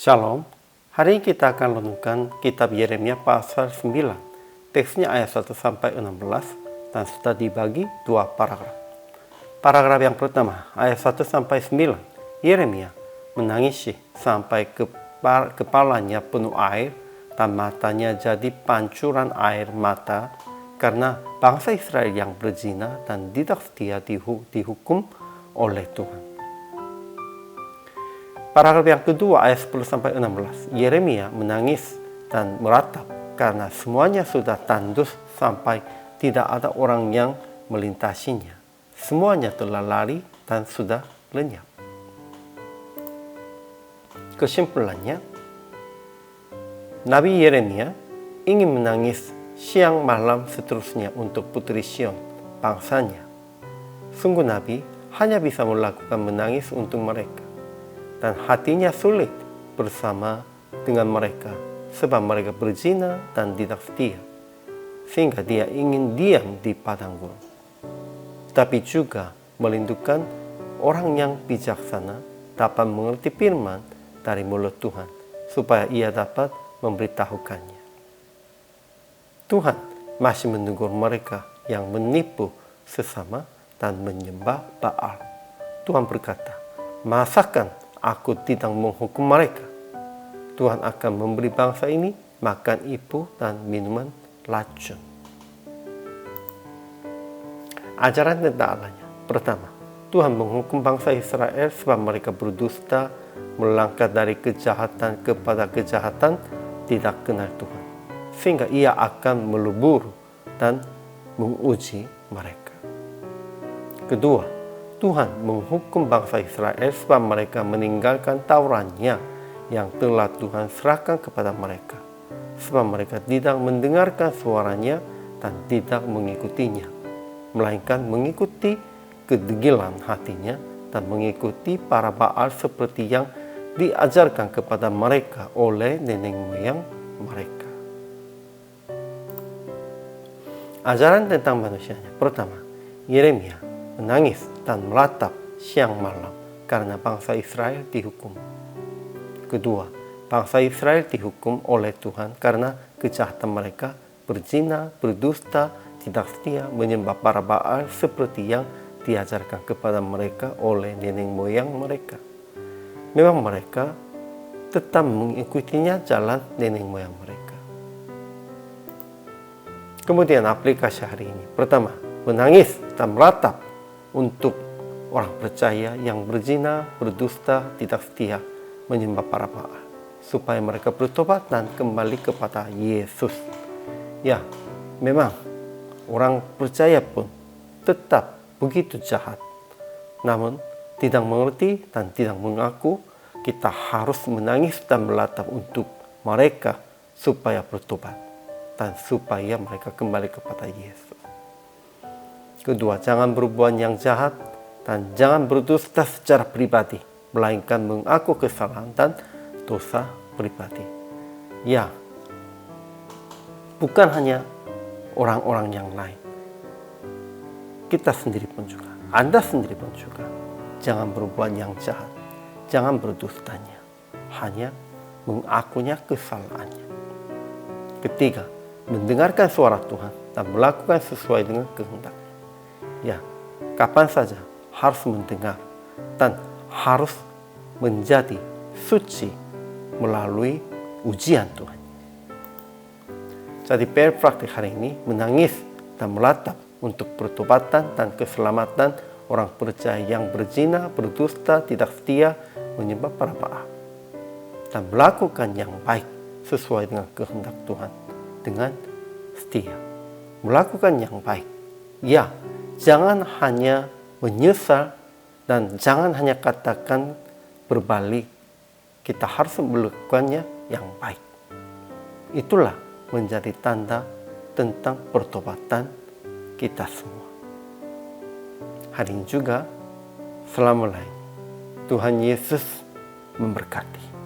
Shalom, hari ini kita akan renungkan kitab Yeremia pasal 9. Teksnya ayat 1 sampai 16 dan sudah dibagi dua paragraf. Paragraf yang pertama, ayat 1 sampai 9. Yeremia menangis sampai kepalanya penuh air dan matanya jadi pancuran air mata karena bangsa Israel yang berzina dan tidak setia dihukum oleh Tuhan. Paragraf yang kedua ayat 10 sampai 16. Yeremia menangis dan meratap karena semuanya sudah tandus sampai tidak ada orang yang melintasinya. Semuanya telah lari dan sudah lenyap. Kesimpulannya, Nabi Yeremia ingin menangis siang malam seterusnya untuk putri Sion, bangsanya. Sungguh Nabi hanya bisa melakukan menangis untuk mereka. Dan hatinya sulit bersama dengan mereka sebab mereka berzina dan tidak setia, sehingga dia ingin diam di padang gurun. Tapi juga merindukan orang yang bijaksana dapat mengerti firman dari mulut Tuhan supaya ia dapat memberitahukannya. Tuhan masih menegur mereka yang menipu sesama dan menyembah Baal. Tuhan berkata, "Masakan Aku tidak menghukum mereka? Tuhan akan memberi bangsa ini makan ibu dan minuman racun." Ajaran tentang Allahnya. Pertama, Tuhan menghukum bangsa Israel sebab mereka berdusta, melangkah dari kejahatan kepada kejahatan, tidak kenal Tuhan. Sehingga ia akan melebur dan menguji mereka. Kedua, Tuhan menghukum bangsa Israel sebab mereka meninggalkan Tauratnya yang telah Tuhan serahkan kepada mereka. Sebab mereka tidak mendengarkan suaranya dan tidak mengikutinya, melainkan mengikuti kedegilan hatinya dan mengikuti para Baal seperti yang diajarkan kepada mereka oleh nenek moyang mereka. Ajaran tentang manusianya. Pertama, Yeremia menangis dan meratap siang malam karena bangsa Israel dihukum. Kedua, bangsa Israel dihukum oleh Tuhan karena kejahatan mereka, berzina, berdusta, tidak setia, menyembah para Baal seperti yang diajarkan kepada mereka oleh nenek moyang mereka. Memang mereka tetap mengikutinya jalan nenek moyang mereka. Kemudian aplikasi hari ini. Pertama, menangis dan meratap untuk orang percaya yang berzina, berdusta, tidak setia, menyembah para Baal, supaya mereka bertobat dan kembali kepada Yesus. Ya, memang orang percaya pun tetap begitu jahat, namun tidak mengerti dan tidak mengaku. Kita harus menangis dan meratap untuk mereka supaya bertobat dan supaya mereka kembali kepada Yesus. Kedua, jangan berbuat yang jahat dan jangan berdusta secara pribadi, melainkan mengaku kesalahan dan dosa pribadi. Ya, bukan hanya orang-orang yang lain, kita sendiri pun juga, Anda sendiri pun juga, jangan berbuat yang jahat, jangan berdustanya, hanya mengakunya kesalahannya. Ketiga, mendengarkan suara Tuhan dan melakukan sesuai dengan kehendak. Ya, kapan saja harus mendengar dan harus menjadi suci melalui ujian Tuhan. Jadi praktik hari ini menangis dan meratap untuk pertobatan dan keselamatan orang percaya yang berzina, berdusta, tidak setia, menyembah para Baal, dan melakukan yang baik sesuai dengan kehendak Tuhan dengan setia. Melakukan yang baik. Ya, jangan hanya menyesal dan jangan hanya katakan berbalik. Kita harus melakukannya yang baik. Itulah menjadi tanda tentang pertobatan kita semua. Hari ini juga, selamat Tuhan Yesus memberkati.